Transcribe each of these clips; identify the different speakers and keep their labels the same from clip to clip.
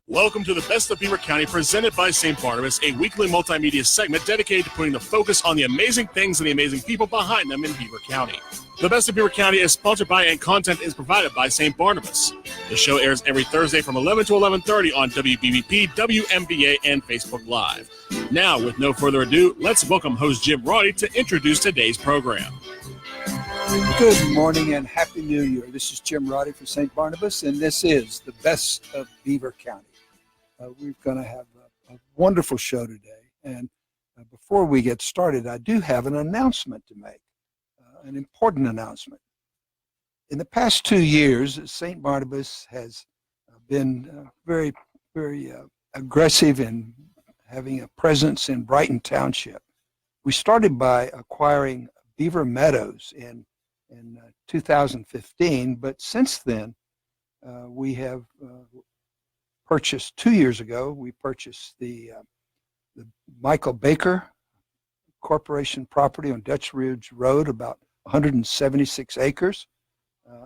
Speaker 1: Welcome to the Best of Beaver County, presented by St. Barnabas, a weekly multimedia segment dedicated to putting the focus on the amazing things and the amazing people behind them in Beaver County. The Best of Beaver County is sponsored by and content is provided by St. Barnabas. The show airs every Thursday from 11 to 11:30 on WBVP, WMBA, and Facebook Live. Now, with no further ado, let's welcome host Jim Roddey to introduce today's program.
Speaker 2: Good morning and Happy New Year. This is Jim Roddey for St. Barnabas, and this is the Best of Beaver County. We're going to have a wonderful show today, and before we get started, I do have an announcement to make, an important announcement. In the past 2 years, St. Barnabas has been very aggressive in having a presence in Brighton Township. We started by acquiring Beaver Meadows in 2015, but since then, we have purchased 2 years ago. We purchased the Michael Baker Corporation property on Dutch Ridge Road, about 176 acres,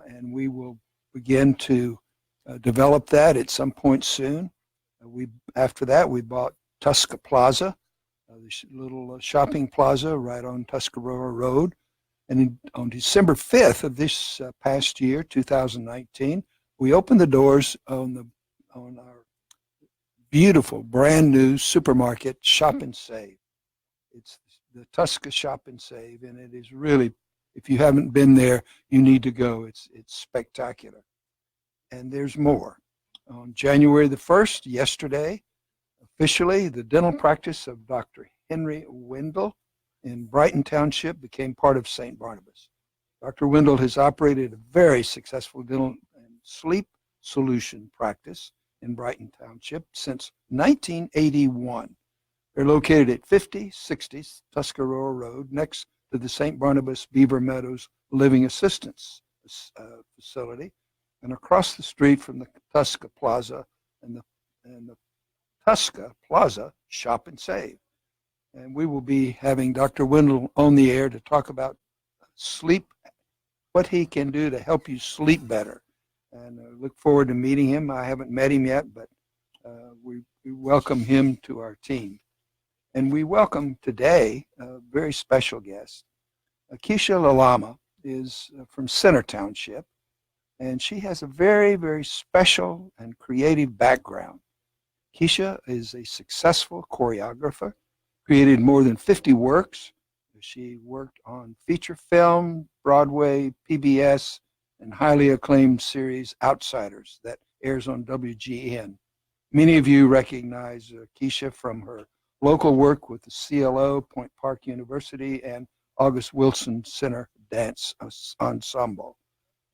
Speaker 2: and we will begin to develop that at some point soon. After that, we bought Tusca Plaza, this little shopping plaza right on Tuscarora Road, and on December 5th of this past year, 2019, we opened the doors on our beautiful brand new supermarket, Shop and Save. It's the Tusca Shop and Save, and it is really, if you haven't been there, you need to go. It's spectacular. And there's more. On January the 1st, yesterday, officially, the dental practice of Dr. Henry Wendell in Brighton Township became part of St. Barnabas. Dr. Wendell has operated a very successful dental and sleep solution practice in Brighton Township since 1981. They're located at 5060 Tuscarora Road, next to the St. Barnabas Beaver Meadows Living Assistance facility, and across the street from the Tusca Plaza and the Tusca Plaza Shop and Save. And we will be having Dr. Wendell on the air to talk about sleep, what he can do to help you sleep better. And look forward to meeting him. I haven't met him yet, but we welcome him to our team. And we welcome today a very special guest. Kiesha Lalama is from Center Township, and she has a very, very special and creative background. Kiesha is a successful choreographer, created more than 50 works. She worked on feature film, Broadway, PBS, and highly acclaimed series Outsiders that airs on WGN. Many of you recognize Kiesha from her local work with the CLO, Point Park University, and August Wilson Center Dance Ensemble.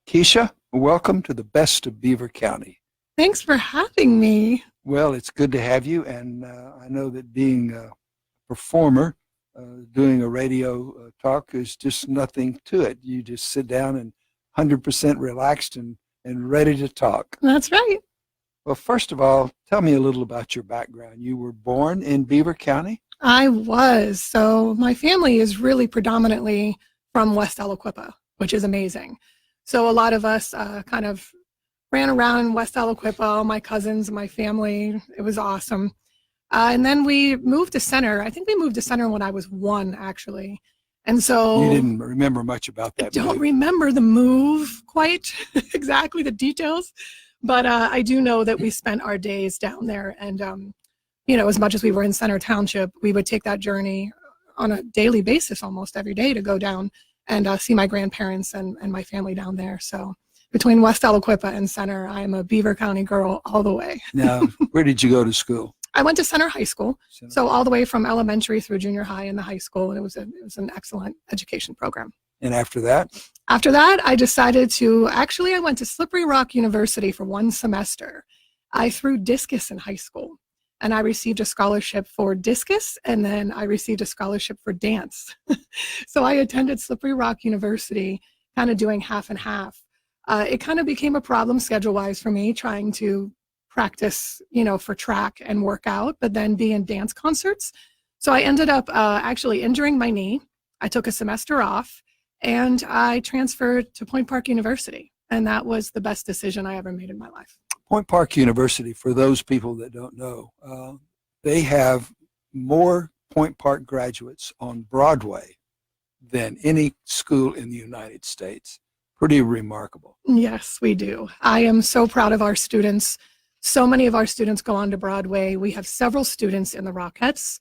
Speaker 2: Kiesha, welcome to the Best of Beaver County.
Speaker 3: Thanks for having me.
Speaker 2: Well, it's good to have you, and I know that being a performer, doing a radio talk is just nothing to it. You just sit down and 100% relaxed and ready to talk.
Speaker 3: That's right.
Speaker 2: Well, first of all, tell me a little about your background. You were born in Beaver County?
Speaker 3: I was. So my family is really predominantly from West Aliquippa, which is amazing. So a lot of us kind of ran around West Aliquippa, all my cousins, my family. It was awesome. And then we moved to Center. I think we moved to Center when I was 1, actually. And so
Speaker 2: you didn't remember much about that.
Speaker 3: I don't remember the move quite exactly, the details, but I do know that we spent our days down there. And, as much as we were in Center Township, we would take that journey on a daily basis, almost every day, to go down and see my grandparents and my family down there. So between West Aliquippa and Center, I am a Beaver County girl all the way.
Speaker 2: Now, where did you go to school?
Speaker 3: I went to Center High School, so all the way from elementary through junior high and the high school. And it was an excellent education program.
Speaker 2: And after that?
Speaker 3: After that, I decided I went to Slippery Rock University for 1 semester. I threw discus in high school, and I received a scholarship for discus, and then I received a scholarship for dance. So I attended Slippery Rock University, kind of doing half and half. It kind of became a problem schedule-wise for me, trying to practice, for track and work out, but then be in dance concerts. So I ended up actually injuring my knee. I took a semester off, and I transferred to Point Park University. And that was the best decision I ever made in my life.
Speaker 2: Point Park University, for those people that don't know, they have more Point Park graduates on Broadway than any school in the United States. Pretty remarkable.
Speaker 3: Yes, we do. I am so proud of our students. So many of our students go on to Broadway. We have several students in the Rockettes.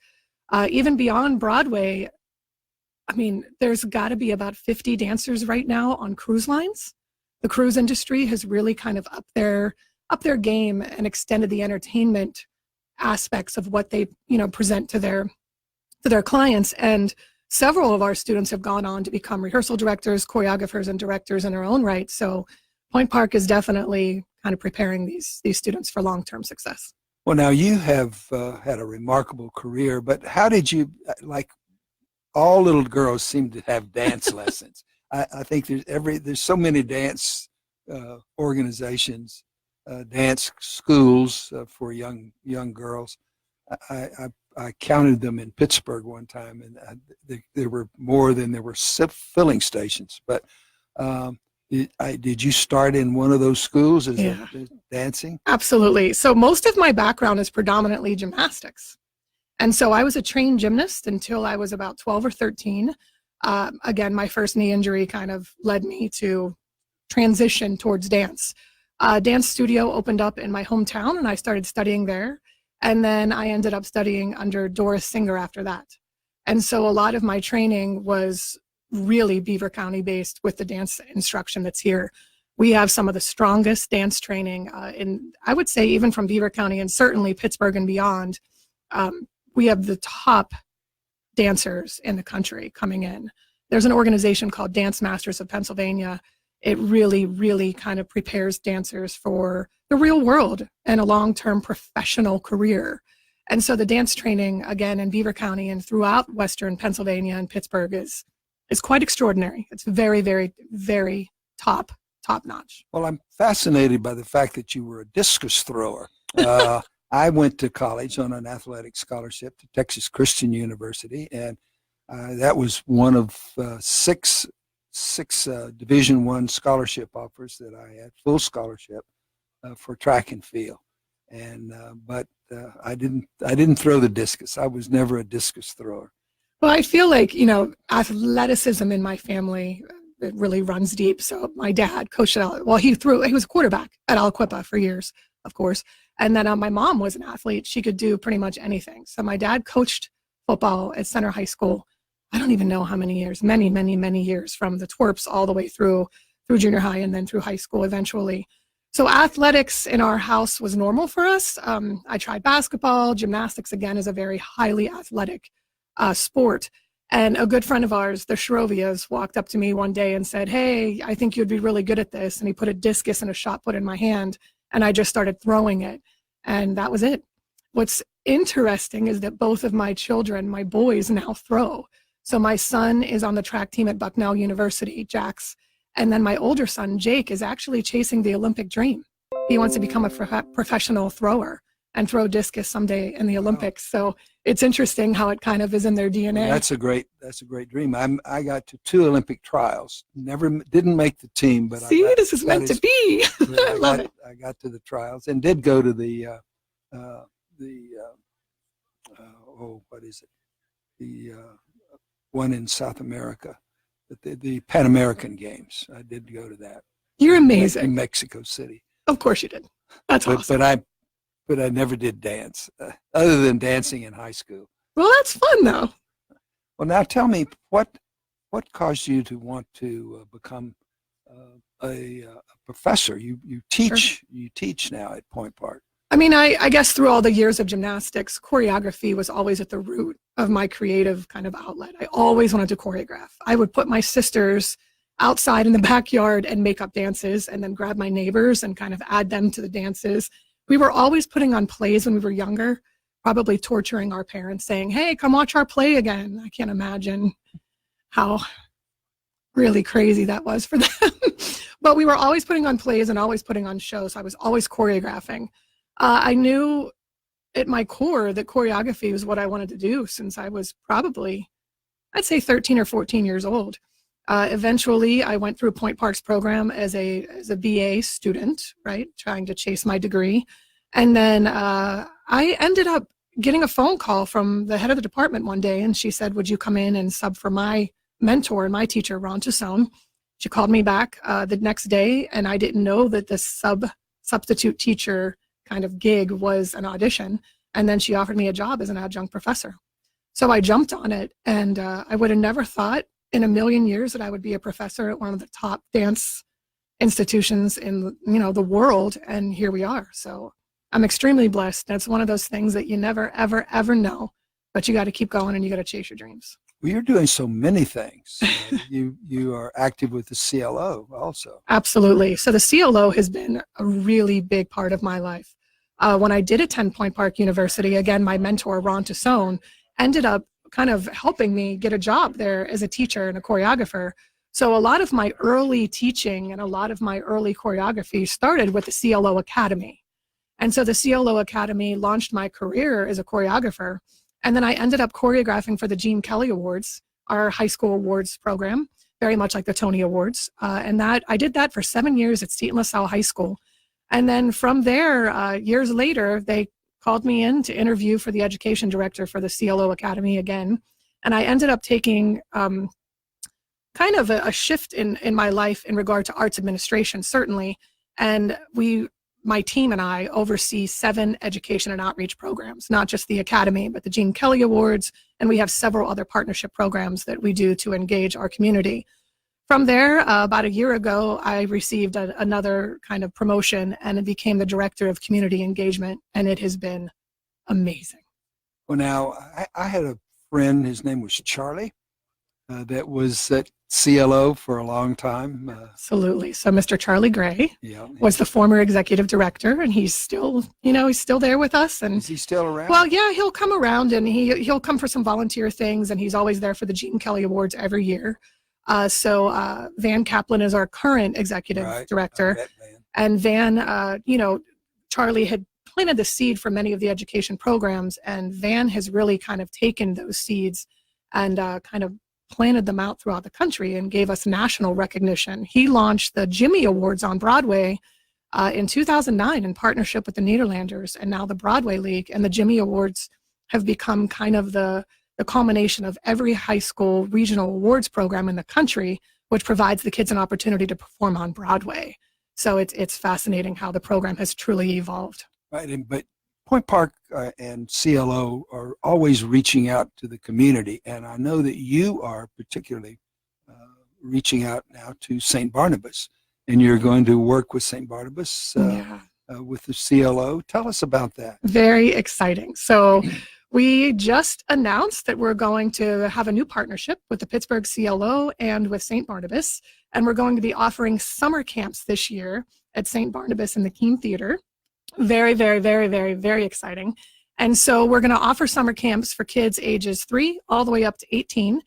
Speaker 3: Even beyond Broadway, I mean, there's got to be about 50 dancers right now on cruise lines. The cruise industry has really kind of upped their game and extended the entertainment aspects of what they, present to their clients. And several of our students have gone on to become rehearsal directors, choreographers, and directors in their own right. So Point Park is definitely kind of preparing these students for long-term success.
Speaker 2: Well, now you have had a remarkable career, but how did you, like all little girls seem to have dance lessons. I think there's so many dance organizations, dance schools for young girls. I counted them in Pittsburgh one time, and there were more than there were filling stations. But did you start in one of those schools as dancing?
Speaker 3: Absolutely. So most of my background is predominantly gymnastics. And so I was a trained gymnast until I was about 12 or 13. Again, my first knee injury kind of led me to transition towards dance. Dance studio opened up in my hometown, and I started studying there. And then I ended up studying under Doris Singer after that. And so a lot of my training was really Beaver County based with the dance instruction that's here. We have some of the strongest dance training I would say even from Beaver County and certainly Pittsburgh and beyond. We have the top dancers in the country coming in. There's an organization called Dance Masters of Pennsylvania. It really, really kind of prepares dancers for the real world and a long-term professional career. And so the dance training, again, in Beaver County and throughout Western Pennsylvania and Pittsburgh is quite extraordinary. It's very, very, very top-notch.
Speaker 2: Well, I'm fascinated by the fact that you were a discus thrower. I went to college on an athletic scholarship to Texas Christian University, and that was one of six Division I scholarship offers that I had, full scholarship for track and field. And but I didn't throw the discus. I was never a discus thrower.
Speaker 3: Well, I feel like athleticism in my family, it really runs deep. So my dad coached he was a quarterback at Aliquippa for years, of course. And then my mom was an athlete. She could do pretty much anything. So my dad coached football at Center High School. I don't even know how many years, many, many, many years, from the twerps all the way through junior high and then through high school eventually. So athletics in our house was normal for us. I tried basketball. Gymnastics, again, is a very highly athletic sport. And a good friend of ours, the Shrovias, walked up to me one day and said, "Hey, I think you'd be really good at this." And he put a discus and a shot put in my hand, and I just started throwing it. And that was it. What's interesting is that both of my children, my boys, now throw. So my son is on the track team at Bucknell University, Jax. And then my older son, Jake, is actually chasing the Olympic dream. He wants to become a professional thrower and throw discus someday in the Olympics. So it's interesting how it kind of is in their DNA.
Speaker 2: That's a great dream. I got to 2 Olympic trials. Didn't make the team, but
Speaker 3: this is meant to be. I love it.
Speaker 2: I got to the trials and did go to the one in South America, the Pan American Games. I did go to that.
Speaker 3: You're amazing.
Speaker 2: In Mexico City.
Speaker 3: Of course you did. That's awesome.
Speaker 2: But I never did dance, other than dancing in high school.
Speaker 3: Well, that's fun, though.
Speaker 2: Well, now tell me, what caused you to want to become a professor? You teach. Sure. You teach now at Point Park.
Speaker 3: I mean, I guess through all the years of gymnastics, choreography was always at the root of my creative kind of outlet. I always wanted to choreograph. I would put my sisters outside in the backyard and make up dances, and then grab my neighbors and kind of add them to the dances. We were always putting on plays when we were younger, probably torturing our parents, saying, "Hey, come watch our play again." I can't imagine how really crazy that was for them. But we were always putting on plays and always putting on shows. I was always choreographing. I knew at my core that choreography was what I wanted to do since I was probably, I'd say 13 or 14 years old. Eventually, I went through Point Park's program as a BA student, right, trying to chase my degree. And then I ended up getting a phone call from the head of the department one day, and she said, would you come in and sub for my mentor and my teacher, Ron Tassone? She called me back the next day, and I didn't know that this substitute teacher kind of gig was an audition. And then she offered me a job as an adjunct professor. So I jumped on it, and I would have never thought in a million years that I would be a professor at one of the top dance institutions in the world, and here we are. So I'm extremely blessed. That's one of those things that you never, ever, ever know, but you got to keep going and you got to chase your dreams.
Speaker 2: Well, you're doing so many things. You are active with the CLO also.
Speaker 3: Absolutely. So the CLO has been a really big part of my life. When I did attend Point Park University, again, my mentor, Ron Tassone, ended up kind of helping me get a job there as a teacher and a choreographer. So a lot of my early teaching and a lot of my early choreography started with the CLO Academy. And so the CLO Academy launched my career as a choreographer. And then I ended up choreographing for the Gene Kelly Awards, our high school awards program, very much like the Tony Awards. And I did that for 7 years at Seton LaSalle High School. And then from there, years later, they called me in to interview for the education director for the CLO Academy again. And I ended up taking kind of a shift in my life in regard to arts administration, certainly. And my team and I oversee 7 education and outreach programs, not just the Academy, but the Gene Kelly Awards. And we have several other partnership programs that we do to engage our community. From there, about a year ago, I received another kind of promotion and it became the director of community engagement. And it has been amazing.
Speaker 2: Well, now, I had a friend, his name was Charlie, that was at CLO for a long time.
Speaker 3: Absolutely. So Mr. Charlie Gray was the former executive director, and he's still there with us. And
Speaker 2: is he still around?
Speaker 3: Well, yeah, he'll come around, and he'll come for some volunteer things, and he's always there for the Gene Kelly Awards every year. So Van Kaplan is our current executive director, and Van, Charlie had planted the seed for many of the education programs, and Van has really kind of taken those seeds and kind of planted them out throughout the country and gave us national recognition. He launched the Jimmy Awards on Broadway in 2009 in partnership with the Nederlanders and now the Broadway League. And the Jimmy Awards have become kind of the culmination of every high school regional awards program in the country, which provides the kids an opportunity to perform on Broadway. So it's fascinating how the program has truly evolved.
Speaker 2: Right, but Point Park and CLO are always reaching out to the community, and I know that you are particularly reaching out now to St. Barnabas, and you're going to work with St. Barnabas with the CLO. Tell us about that.
Speaker 3: Very exciting. So we just announced that we're going to have a new partnership with the Pittsburgh CLO and with St. Barnabas, and we're going to be offering summer camps this year at St. Barnabas in the Keene Theater. Very, very, very, very, very exciting. And so we're going to offer summer camps for kids ages 3 all the way up to 18.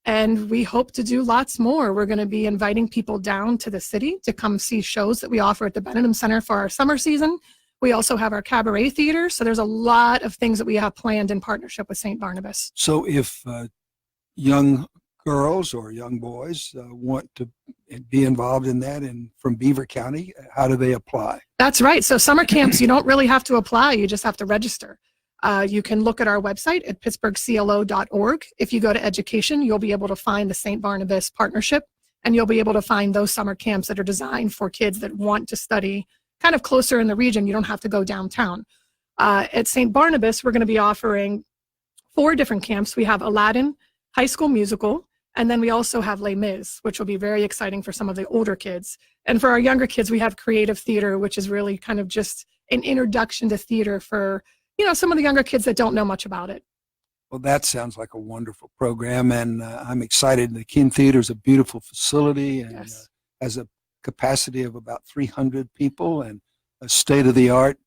Speaker 3: And we hope to do lots more. We're going to be inviting people down to the city to come see shows that we offer at the Benedum Center for our summer season. We also have our cabaret theater. So there's a lot of things that we have planned in partnership with St. Barnabas.
Speaker 2: So if young girls or young boys want to be involved in that and from Beaver County, how do they apply?
Speaker 3: That's right. So summer camps, you don't really have to apply. You just have to register. You can look at our website at pittsburghclo.org. If you go to education, you'll be able to find the St. Barnabas partnership, and you'll be able to find those summer camps that are designed for kids that want to study kind of closer in the region. You don't have to go downtown. At St. Barnabas, we're going to be offering 4 different camps. We have Aladdin, High School Musical, and then we also have Les Mis, which will be very exciting for some of the older kids. And for our younger kids, we have creative theater, which is really kind of just an introduction to theater for, some of the younger kids that don't know much about it.
Speaker 2: Well, that sounds like a wonderful program, and I'm excited. The Keene Theater is a beautiful facility and has a capacity of about 300 people and a state-of-the-art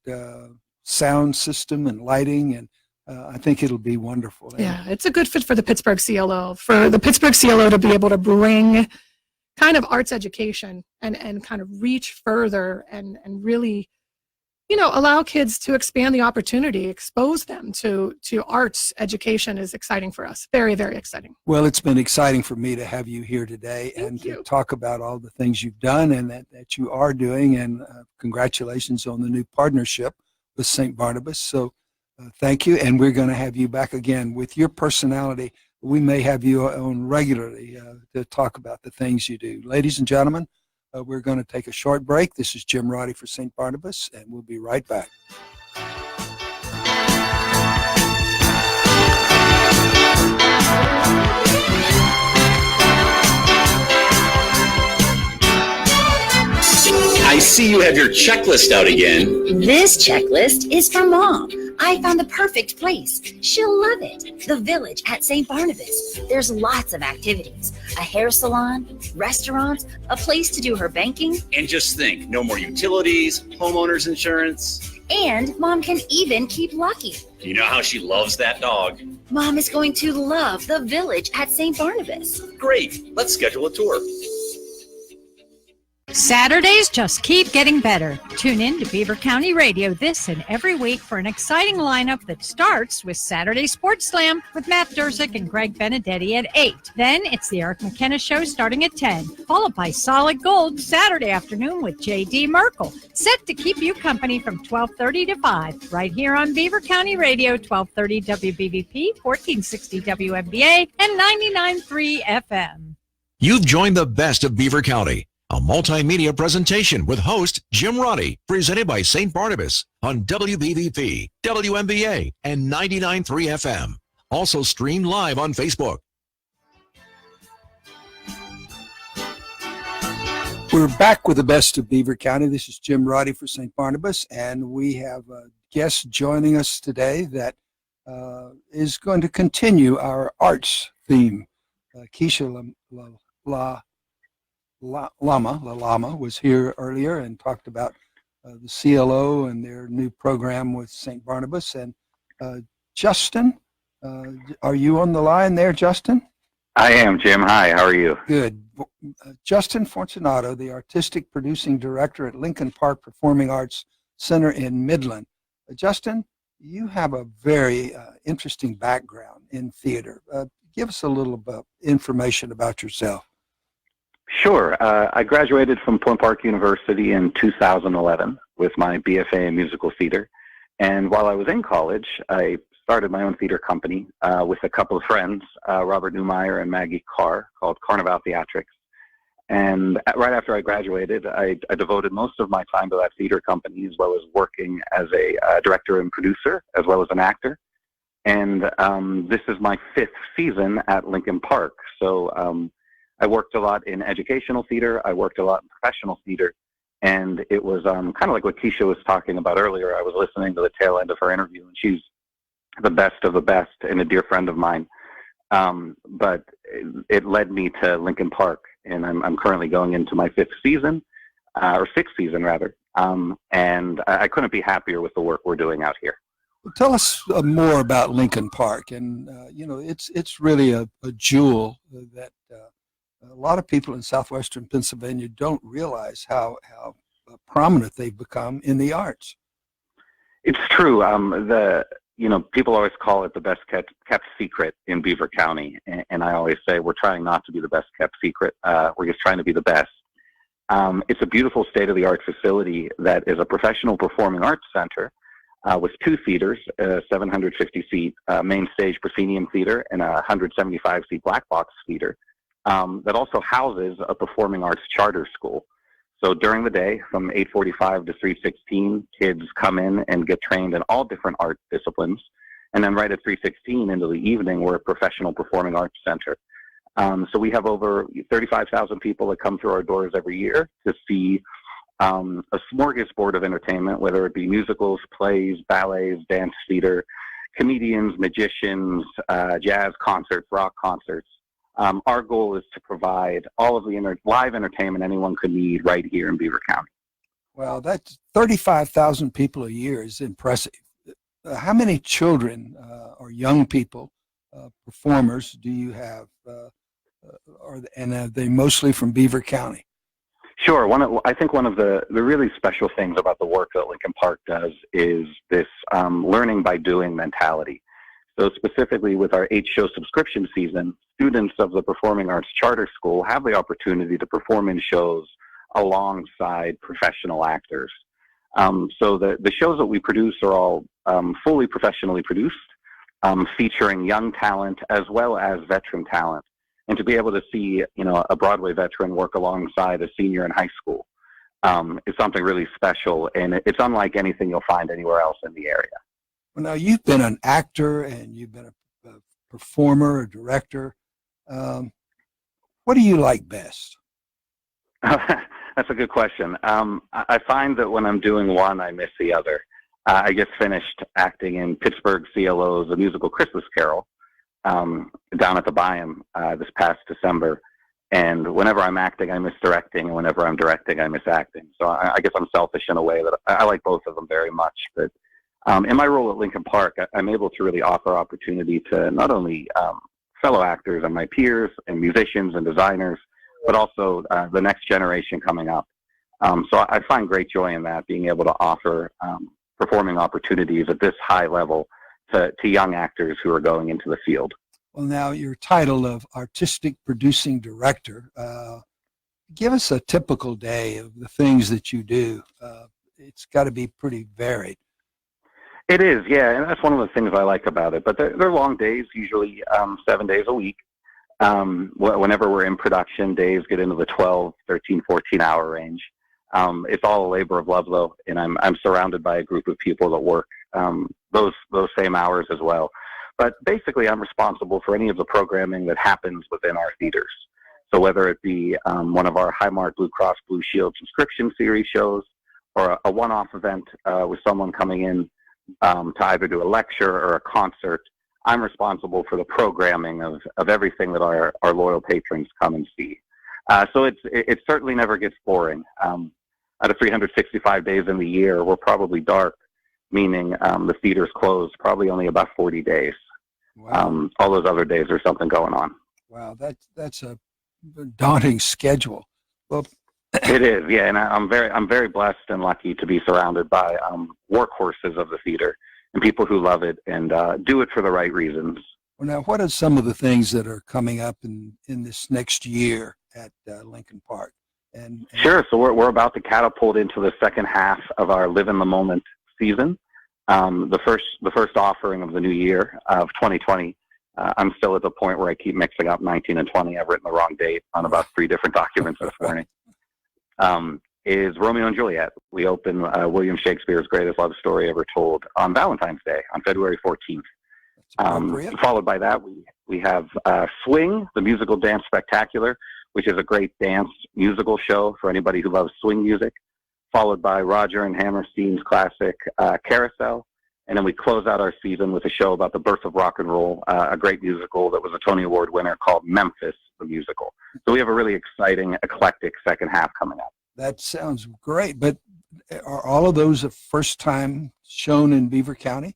Speaker 2: sound system and lighting, and I think it'll be wonderful.
Speaker 3: Yeah, it's a good fit for the Pittsburgh CLO. For the Pittsburgh CLO to be able to bring kind of arts education and kind of reach further and really allow kids to expand the opportunity, expose them to arts education is exciting for us. Very, very exciting.
Speaker 2: Well, it's been exciting for me to have you here today and to talk about all the things you've done and that you are doing. And congratulations on the new partnership with St. Barnabas. So thank you. And we're going to have you back again. With your personality, we may have you on regularly to talk about the things you do. Ladies and gentlemen, we're going to take a short break. This is Jim Roddey for St. Barnabas, and we'll be right back.
Speaker 4: I see you have your checklist out again.
Speaker 5: This checklist is for Mom. I found the perfect place. She'll love it. The Village at St. Barnabas. There's lots of activities. A hair salon, restaurants, a place to do her banking.
Speaker 4: And just think, no more utilities, homeowners insurance.
Speaker 5: And Mom can even keep Lucky.
Speaker 4: You know how she loves that dog.
Speaker 5: Mom is going to love the Village at St. Barnabas.
Speaker 4: Great. Let's schedule a tour.
Speaker 6: Saturdays just keep getting better. Tune in to Beaver County Radio this and every week for an exciting lineup that starts with Saturday Sports Slam with Matt Durzik and Greg Benedetti at 8. Then it's the Eric McKenna Show starting at 10, followed by Solid Gold Saturday afternoon with J.D. Merkel, set to keep you company from 12:30 to 5, right here on Beaver County Radio, 1230 WBVP, 1460 WMBA, and 99.3 FM.
Speaker 7: You've joined the best of Beaver County. A multimedia presentation with host Jim Roddey, presented by St. Barnabas on WBVP, WMBA, and 99.3 FM. Also streamed live on Facebook.
Speaker 2: We're back with the best of Beaver County. This is Jim Roddey for St. Barnabas, and we have a guest joining us today that is going to continue our arts theme. Kiesha Lalama was here earlier and talked about the CLO and their new program with St. Barnabas. And Justin, are you on the line there, Justin?
Speaker 8: I am, Jim. Hi, how are you?
Speaker 2: Good. Justin Fortunato, the artistic producing director at Lincoln Park Performing Arts Center in Midland. Justin, you have a very interesting background in theater. Give us a little information about yourself.
Speaker 8: Sure. I graduated from Point Park University in 2011 with my BFA in musical theater. And while I was in college, I started my own theater company with a couple of friends, Robert Newmeyer and Maggie Carr, called Carnival Theatrics. And right after I graduated, I devoted most of my time to that theater company, as well as working as a director and producer, as well as an actor. And this is my 5th season at Lincoln Park. So I worked a lot in educational theater. I worked a lot in professional theater. And it was kind of like what Kiesha was talking about earlier. I was listening to the tail end of her interview, and she's the best of the best and a dear friend of mine. But it led me to Lincoln Park, and I'm currently going into my 5th season, or 6th season rather. And I couldn't be happier with the work we're doing out here.
Speaker 2: Well, tell us more about Lincoln Park. And, it's really a jewel that a lot of people in southwestern Pennsylvania don't realize how prominent they've become in the arts.
Speaker 8: It's true. People always call it the best kept secret in Beaver County, and I always say we're trying not to be the best kept secret. We're just trying to be the best. It's a beautiful state-of-the-art facility that is a professional performing arts center with 2 theaters, a 750-seat main stage proscenium theater and a 175-seat black box theater. That also houses a performing arts charter school. So during the day, from 8:45 to 3:16, kids come in and get trained in all different art disciplines. And then right at 3:16 into the evening, we're a professional performing arts center. So we have over 35,000 people that come through our doors every year to see a smorgasbord of entertainment, whether it be musicals, plays, ballets, dance theater, comedians, magicians, jazz concerts, rock concerts. Our goal is to provide all of the live entertainment anyone could need right here in Beaver County.
Speaker 2: Well, that's 35,000 people a year is impressive. How many children or young people, performers, do you have? Are they mostly from Beaver County?
Speaker 8: Sure. I think one of the really special things about the work that Lincoln Park does is this learning by doing mentality. So specifically with our 8-show subscription season, students of the Performing Arts Charter School have the opportunity to perform in shows alongside professional actors. So the shows that we produce are all fully professionally produced, featuring young talent as well as veteran talent. And to be able to see, a Broadway veteran work alongside a senior in high school is something really special, and it's unlike anything you'll find anywhere else in the area.
Speaker 2: Well, now you've been an actor and you've been a performer, a director. What do you like best?
Speaker 8: That's a good question. I find that when I'm doing one, I miss the other. I just finished acting in Pittsburgh CLO's A Musical Christmas Carol down at the Byam this past December. And whenever I'm acting, I miss directing. And whenever I'm directing, I miss acting. So I guess I'm selfish in a way that I like both of them very much. But in my role at Lincoln Park, I'm able to really offer opportunity to not only fellow actors and my peers and musicians and designers, but also the next generation coming up. So I find great joy in that, being able to offer performing opportunities at this high level to young actors who are going into the field.
Speaker 2: Well, now your title of Artistic Producing Director, give us a typical day of the things that you do. It's got to be pretty varied.
Speaker 8: It is, yeah, and that's one of the things I like about it. But they're long days, usually 7 days a week. Whenever we're in production, days get into the 12, 13, 14-hour range. It's all a labor of love, though, and I'm surrounded by a group of people that work those same hours as well. But basically, I'm responsible for any of the programming that happens within our theaters. So whether it be one of our Highmark Blue Cross Blue Shield subscription series shows, or a one-off event with someone coming in to either do a lecture or a concert, I'm responsible for the programming of everything that our loyal patrons come and see. So it certainly never gets boring. Out of 365 days in the year, we're probably dark, meaning the theater's closed probably only about 40 days.
Speaker 2: Wow.
Speaker 8: All those other days there's something going on.
Speaker 2: Wow, that's a daunting schedule. Well,
Speaker 8: it is, yeah, and I'm very blessed and lucky to be surrounded by workhorses of the theater and people who love it and do it for the right reasons.
Speaker 2: Well, now, what are some of the things that are coming up in this next year at Lincoln Park? And
Speaker 8: Sure. So we're about to catapult into the second half of our Live in the Moment season. The first offering of the new year of 2020. I'm still at the point where I keep mixing up 19 and 20. I've written the wrong date on about 3 different documents this morning. Is Romeo and Juliet. We open William Shakespeare's greatest love story ever told on Valentine's Day, on February 14th. Followed by that, we have Swing, the musical dance spectacular, which is a great dance musical show for anybody who loves swing music, followed by Roger and Hammerstein's classic Carousel. And then we close out our season with a show about the birth of rock and roll, a great musical that was a Tony Award winner called Memphis, the musical. So we have a really exciting, eclectic second half coming up.
Speaker 2: That sounds great, but are all of those the first time shown in Beaver County?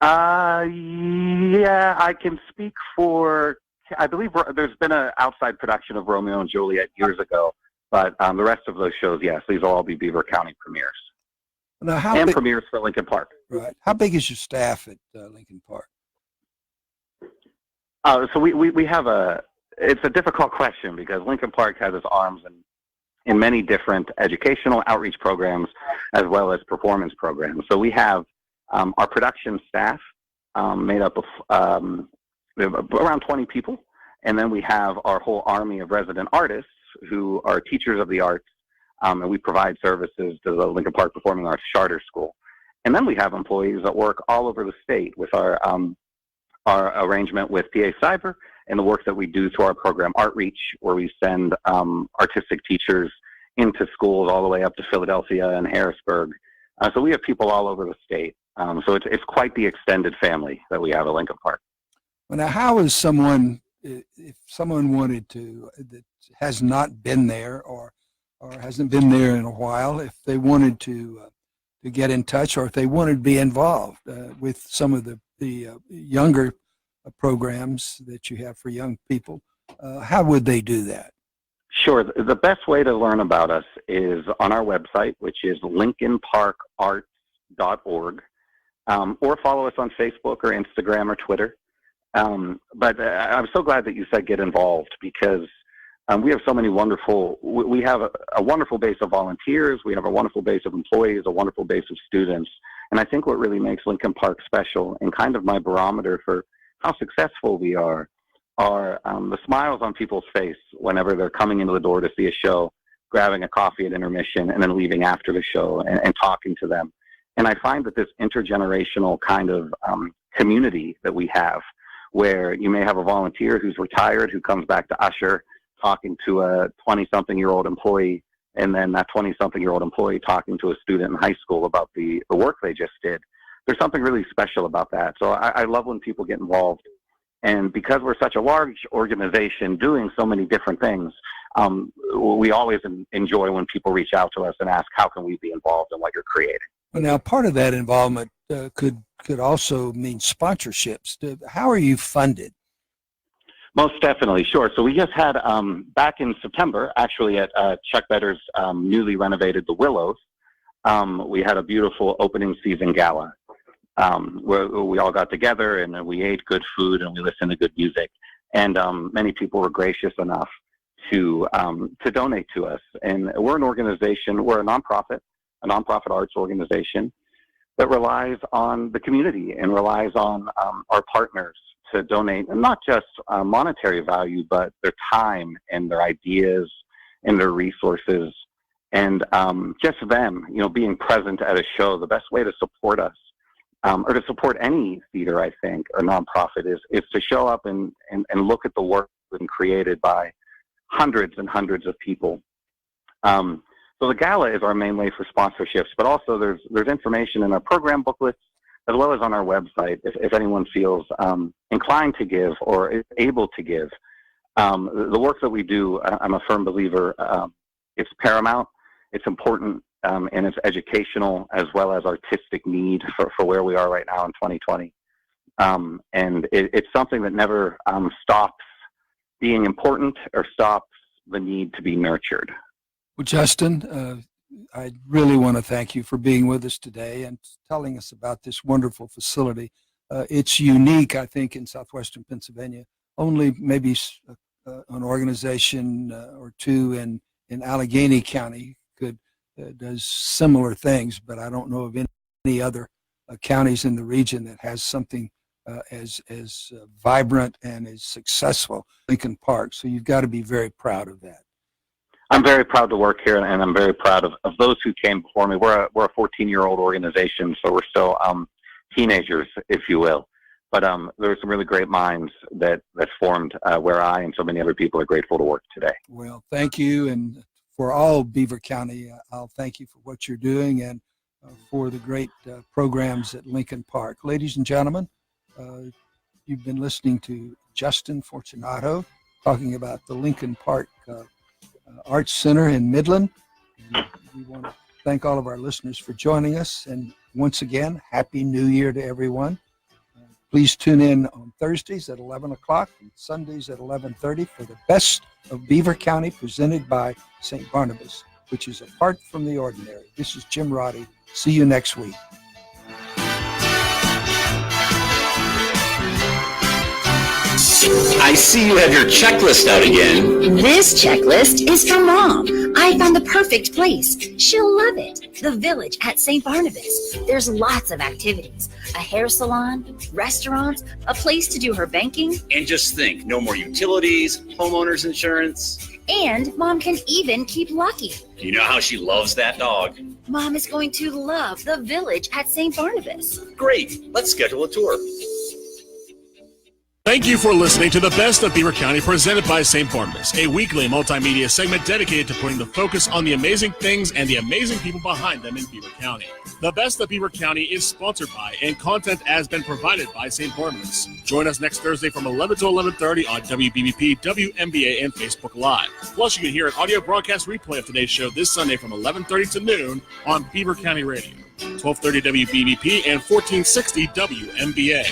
Speaker 8: Yeah, I can speak for, I believe there's been an outside production of Romeo and Juliet years ago, but the rest of those shows, yes, these will all be Beaver County premieres.
Speaker 2: Now,
Speaker 8: premieres for Lincoln Park.
Speaker 2: Right. How big is your staff at Lincoln Park?
Speaker 8: So we have it's a difficult question because Lincoln Park has its arms in many different educational outreach programs as well as performance programs. So we have our production staff made up of around 20 people, and then we have our whole army of resident artists who are teachers of the arts, and we provide services to the Lincoln Park Performing Arts Charter School. And then we have employees that work all over the state with our arrangement with PA Cyber and the work that we do through our program Artreach, where we send artistic teachers into schools all the way up to Philadelphia and Harrisburg. So we have people all over the state. So it's quite the extended family that we have at Lincoln Park.
Speaker 2: Well, now, how is someone, if someone wanted to, that has not been there or hasn't been there in a while, if they wanted to get in touch or if they wanted to be involved with some of the younger programs that you have for young people, how would they do that?
Speaker 8: Sure. The best way to learn about us is on our website, which is lincolnparkarts.org, or follow us on Facebook or Instagram or Twitter. But I'm so glad that you said get involved, because we have so many we have a wonderful base of volunteers. We have a wonderful base of employees, a wonderful base of students. And I think what really makes Lincoln Park special, and kind of my barometer for how successful we are the smiles on people's face whenever they're coming into the door to see a show, grabbing a coffee at intermission, and then leaving after the show and talking to them. And I find that this intergenerational kind of community that we have, where you may have a volunteer who's retired who comes back to usher, talking to a 20-something-year-old employee, and then that 20-something-year-old employee talking to a student in high school about the work they just did. There's something really special about that. So I love when people get involved. And because we're such a large organization doing so many different things, we always enjoy when people reach out to us and ask, how can we be involved in what you're creating?
Speaker 2: Well, now, part of that involvement could also mean sponsorships. How are you funded?
Speaker 8: Most definitely, sure. So we just had, back in September, actually at Chuck Better's newly renovated The Willows, we had a beautiful opening season gala where we all got together and we ate good food and we listened to good music. And many people were gracious enough to donate to us. And we're an organization, we're a nonprofit arts organization that relies on the community and relies on our partners to donate, and not just monetary value, but their time and their ideas and their resources, and just them, being present at a show. The best way to support us, or to support any theater, I think, or nonprofit, is to show up and look at the work that's been created by hundreds and hundreds of people. So the gala is our main way for sponsorships, but also there's information in our program booklets, as well as on our website, if anyone feels inclined to give or is able to give. The work that we do, I'm a firm believer, it's paramount, it's important, and it's educational as well as artistic need for where we are right now in 2020. And it's something that never stops being important or stops the need to be nurtured.
Speaker 2: Well, Justin, I really want to thank you for being with us today and telling us about this wonderful facility. It's unique, I think, in southwestern Pennsylvania. Only maybe an organization or two in Allegheny County does similar things, but I don't know of any other counties in the region that has something as vibrant and as successful as Lincoln Park. So you've got to be very proud of that.
Speaker 8: I'm very proud to work here, and I'm very proud of those who came before me. We're a 14-year-old organization, so we're still teenagers, if you will. But there were some really great minds that formed where I and so many other people are grateful to work today. Well,
Speaker 2: thank you, and for all Beaver County, I'll thank you for what you're doing and for the great programs at Lincoln Park. Ladies and gentlemen, you've been listening to Justin Fortunato talking about the Lincoln Park Arts Center in Midland. And we want to thank all of our listeners for joining us. And once again, Happy New Year to everyone. Please tune in on Thursdays at 11 o'clock and Sundays at 11:30 for the best of Beaver County presented by St. Barnabas, which is apart from the ordinary. This is Jim Roddey. See you next week.
Speaker 4: I see you have your checklist out again.
Speaker 5: This checklist is for Mom. I found the perfect place. She'll love it. The Village at St. Barnabas. There's lots of activities. A hair salon, restaurants, a place to do her banking.
Speaker 4: And just think, no more utilities, homeowners insurance.
Speaker 5: And Mom can even keep Lucky.
Speaker 4: You know how she loves that dog.
Speaker 5: Mom is going to love the Village at St. Barnabas.
Speaker 4: Great. Let's schedule a tour.
Speaker 1: Thank you for listening to The Best of Beaver County, presented by St. Barnabas, a weekly multimedia segment dedicated to putting the focus on the amazing things and the amazing people behind them in Beaver County. The Best of Beaver County is sponsored by and content has been provided by St. Barnabas. Join us next Thursday from 11 to 11:30 on WBVP, WMBA, and Facebook Live. Plus, you can hear an audio broadcast replay of today's show this Sunday from 11:30 to noon on Beaver County Radio, 1230 WBVP and 1460 WMBA.